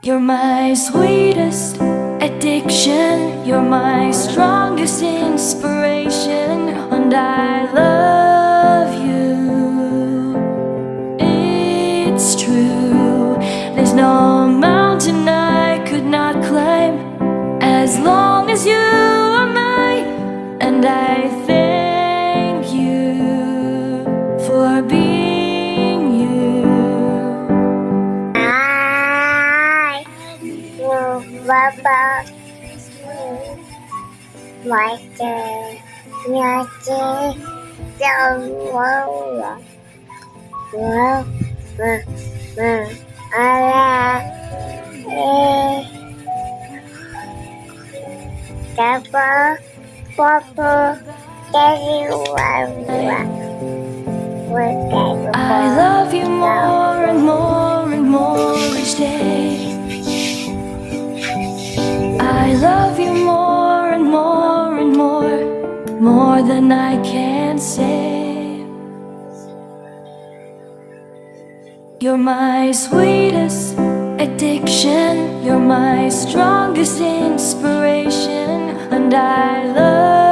You're my sweetest addiction, you're my strongest inspiration, and I love you. It's true, there's no mountain I could not climb as long as you are mine, and I thank you for being you. I will Baba Michael Yachi Jamora Ala Kappa Papa Daddy I love you more and more and more each day. I love you more and more and more than I can say. You're my sweetest addiction, you're my strongest inspiration, and I love